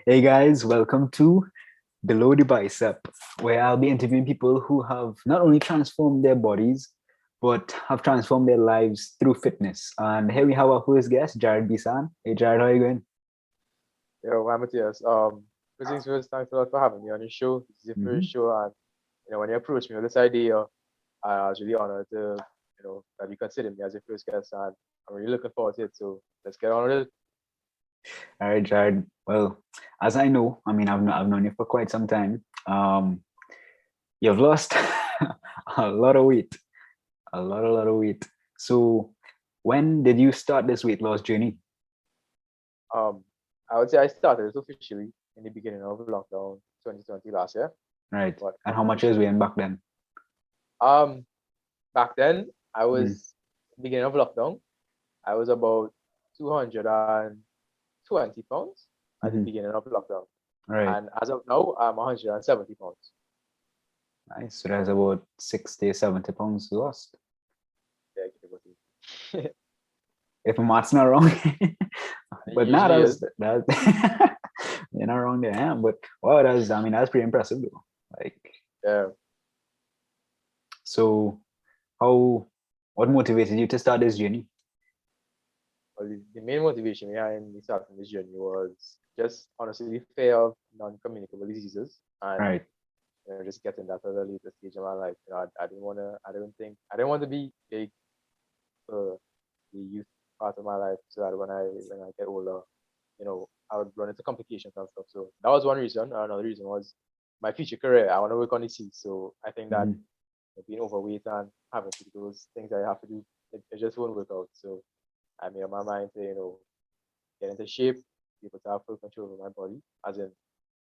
Hey guys, welcome to Below the Bicep, where I'll be interviewing people who have not only transformed their bodies, but have transformed their lives through fitness. And here we have our first guest, Jarred Beesan. Hey Jared, how are you going? Yo, hi Matthias. First things first, thanks a lot for having me on your show. This is your Hmm. first show, and when you approached me with this idea, I was really honored to, that you considered me as your first guest, and I'm really looking forward to it. So let's get on with it. All right, Jared. Well, as I know, I've known you for quite some time. You've lost a lot of weight, a lot of weight. So, when did you start this weight loss journey? Um, I would say I started it officially in the beginning of lockdown 2020 last year, Right. but And how much is weighing back then? um, back then I Mhm. was beginning of lockdown. I was about 220 pounds at the Mhm. beginning of lockdown, Right. and as of now I'm 170 pounds. Nice. So that's about 60, 70 pounds lost. Yeah, give or take. If my math's not wrong. It But not usually as is. that you're not wrong there. Yeah. But wow, that's pretty impressive though. Like, Yeah. so how what motivated you to start this journey? Well, the main motivation behind me starting this journey was just honestly fear of non-communicable diseases and Right. just getting that at a later stage of my life. I didn't want to be big for the youth part of my life so that when I get older, I would run into complications and stuff. So that was one reason. Another reason was my future career. I want to work on the sea. So I think that Mhm. being overweight and having to do those things that I have to do, it just won't work out. So I made up my mind to, get into shape, be able to have full control over my body, as in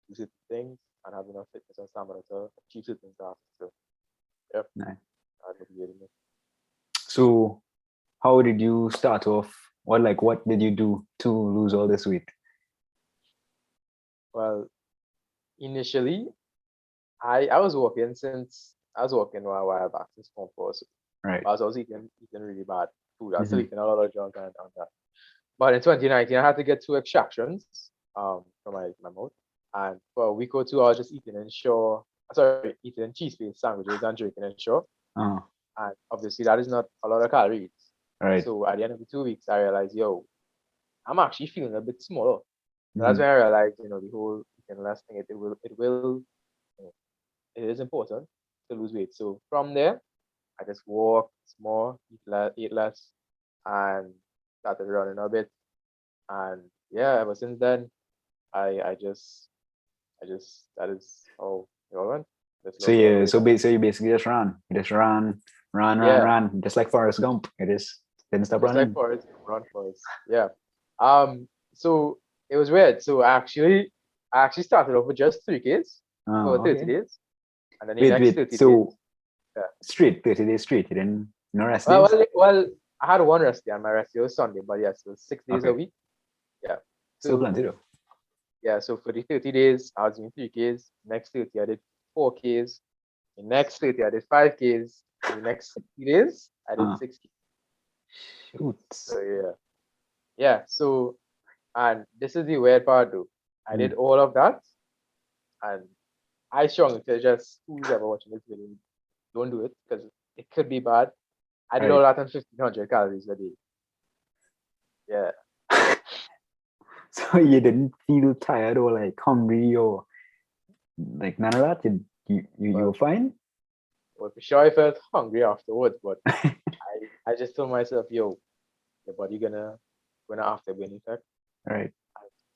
do certain things and have enough fitness and stamina to achieve certain tasks. So yeah, Nice. that motivated me. So how did you start off? What did you do to lose all this weight? Well, initially I was walking since I was walking a while back since Form 4. So Right. I was eating really bad food. I was still Hmm. eating a lot of junk and that. But in 2019 I had to get two extractions from my mouth. And for a week or two I was just eating eating cheese based sandwiches and drinking in shore. Oh, And obviously that is not a lot of calories. right. So at the end of the 2 weeks, I realized, yo, I'm actually feeling a bit smaller. So that's Hmm. when I realized, the whole eating less thing, you know, it is important to lose weight. So from there, I just walked more, eat less, and started running a bit. And yeah, ever since then, I just that is how it all went. Just So lost a lot of you weight. so you basically just ran. You just Yeah, ran, just like Forrest Gump. You just didn't stop just like running. Forrest, run Forrest. Yeah. So it was weird. So I actually started off with just 3Ks for Oh, 30 okay. days, and then the next Wait. 30 days. So Yeah. straight, 30 days straight. You didn't no rest Well, days? well, well, I had one rest day, and my rest day was Sunday, but yes, it was 6 days a Okay. week. Yeah. Still So plenty though. yeah, so for the 30 days, I was doing 3Ks. Next 30, I did 4Ks. The next 30, I did 5Ks. And the next 60 days, I did Uh, 6Ks. Shoot. So yeah. Yeah. So and this is the weird part though. I did Mm, all of that, and I strongly suggest who's ever watching this video, don't do it because it could be bad. I did all right. that on 1500 calories a day. Yeah. So you didn't feel tired or like hungry or like none of that? You were Well, fine? well, for sure I felt hungry afterwards, but I just told myself, yo, your body gonna after burn effect Right.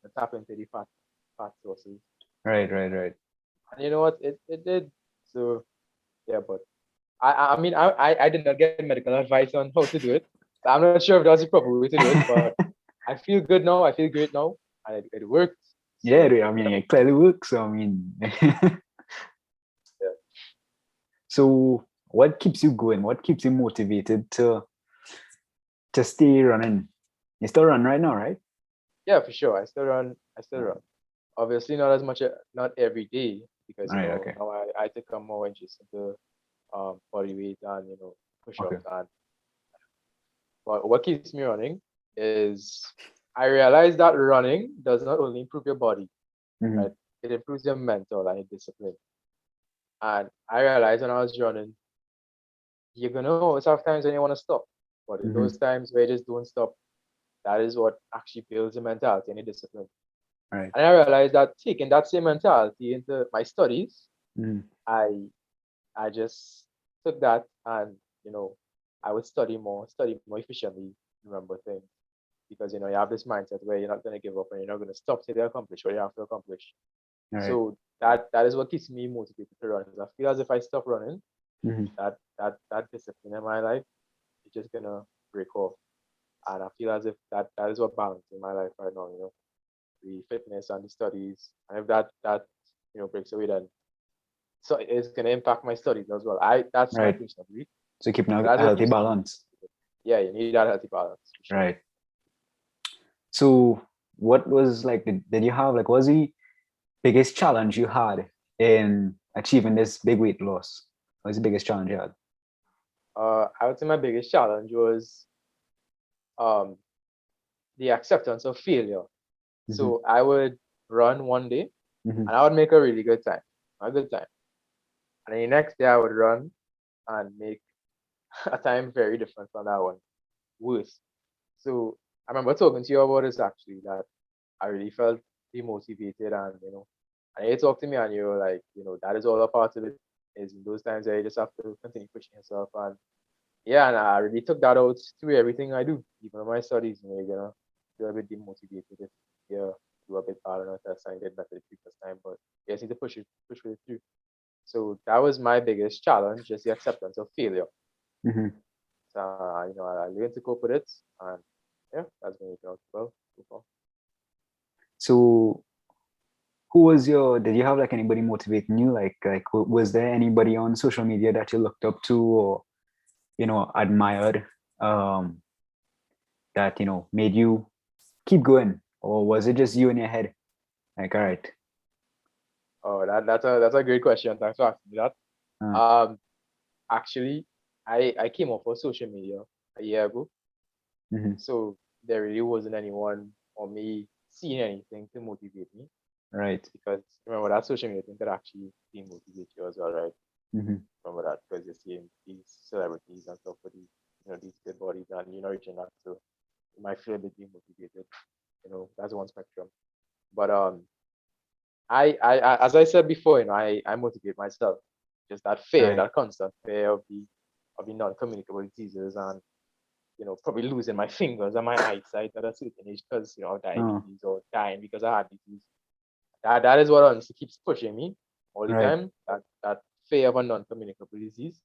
and tap into the fat sources. Right. And you know what? It did. So yeah, but I did not get medical advice on how to do it. I'm not sure if that's the proper way to do it, but I feel good now. I feel great now, and it worked. Yeah, So I mean yeah, it clearly works. So I mean yeah, so what keeps you going? What keeps you motivated to stay running? You still run right now, right? yeah, for sure. I still run. I still Uh, run. Obviously, not as much, not every day, because Right, okay. now I take on more interest into body weight and push Okay. ups and. But what keeps me running is I realize that running does not only improve your body, Mm-hmm. right? It improves your mental and your discipline. And I realized when I was running, you're gonna always have times when you want to stop. But in Mm-hmm. those times where you just don't stop, that is what actually builds your mentality and your discipline. Right. And I realized that taking that same mentality into my studies, Mm-hmm. I I just took that and I would study more efficiently, remember things. Because you have this mindset where you're not gonna give up and you're not gonna stop till you accomplish what you have to accomplish. All right. So that is what keeps me motivated to run. Because I feel as if I stop running, Mm-hmm. that discipline in my life is just gonna break off. And I feel as if that is what balance in my life right now, the fitness and the studies. And if that breaks away, then so it's gonna impact my studies as well. That's my Right. personal belief. So keeping So a that's what healthy keeps me balance. motivated. Yeah, you need that healthy balance for sure. Right. So what was like, did you have like, was the biggest challenge you had in achieving this big weight loss? What was the biggest challenge you had? I would say my biggest challenge was um the acceptance of failure. Mm-hmm. So I would run one day Mm-hmm. and I would make a really good time, a good time. And then the next day I would run and make a time very different from that one, worse. So I remember talking to you about this actually, that I really felt demotivated and and you talked to me and you were like, that is all a part of it. Is in those times where you just have to continue pushing yourself. And yeah, and I really took that out through everything I do, even in my studies. You're gonna feel a bit demotivated if you do a bit bad on a test and get better the previous time, but you just need to push it through. So that was my biggest challenge, just the acceptance of failure. Mm-hmm. So I learned to cope with it, and yeah, that's been working out well so far. So who was did you have like anybody motivating you? Was there anybody on social media that you looked up to or, admired, um, that, made you keep going? Or was it just you in your head? Like, all right. Oh, that's a great question. Thanks for asking me that. Uh, Um, Actually, I came off of social media a year ago, mhm. so there really wasn't anyone or me seeing anything to motivate me. Right. Because remember that social media thing could actually demotivate you as well, right? Mm-hmm. Remember that because you're seeing these celebrities and stuff with these good bodies and you're not reaching that, so you might feel a bit demotivated. That's one spectrum. But I as I said before, I motivate myself. Just that fear, Right. that constant fear of the non-communicable diseases and probably losing my fingers and my eyesight at a certain age because of Oh, diabetes or dying because I had disease. That is what honestly keeps pushing me all the right. time. That fear of a non-communicable disease.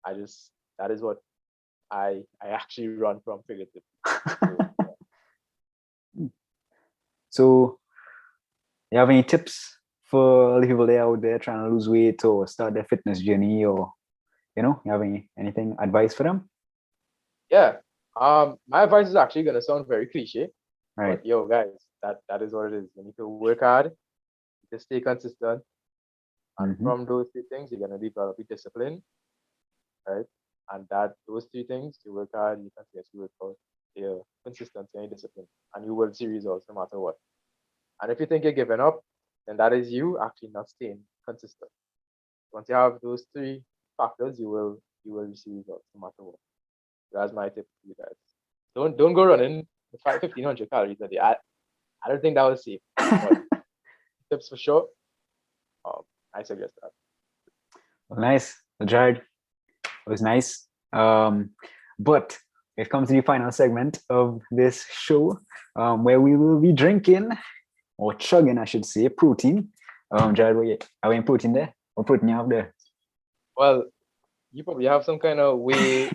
That is what I actually run from figuratively. So So, you have any tips for the people there out there trying to lose weight or start their fitness journey, or you have anything advice for them? yeah. My advice is actually gonna sound very cliche, Right. but yo guys, that is what it is. You need to work hard, to stay consistent, and Mm-hmm. from those three things, you're gonna develop a discipline, right? And that those three things, you work hard, you continuously work out, your consistency and discipline, and you will see results no matter what. And if you think you're giving up, then that is you actually not staying consistent. Once you have those three factors, you will receive results no matter what. That's my tip to you guys. Don't go running 1,500 calories a day. I don't think that was safe, but tips for sure. Um, I suggest that. Well, nice. Well, Jared, it was nice. But we've come to the final segment of this show, where we will be drinking or chugging, I should say, protein. Jared, are we in protein there? What protein you have there? Well, you probably have some kind of way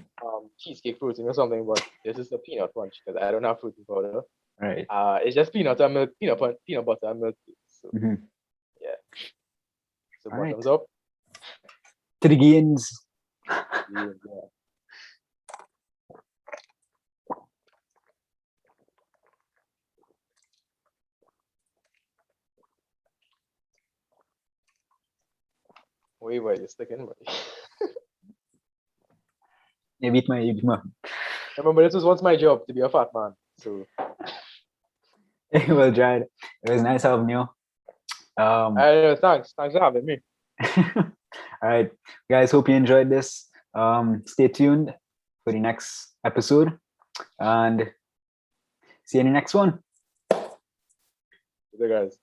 cheesecake protein or something, but this is a peanut punch because I don't have protein powder. Right. It's just peanut and milk, peanut butter and milk. So Mm-hmm. yeah. So All right. bottoms up. To the gains. Yeah. Wait, you're sticking, buddy. You beat my. Remember, this was once my job to be a fat man. So Well, Jared, it was nice having you. Thanks for having me. All right, guys. Hope you enjoyed this. Stay tuned for the next episode, and see you in the next one. The guys.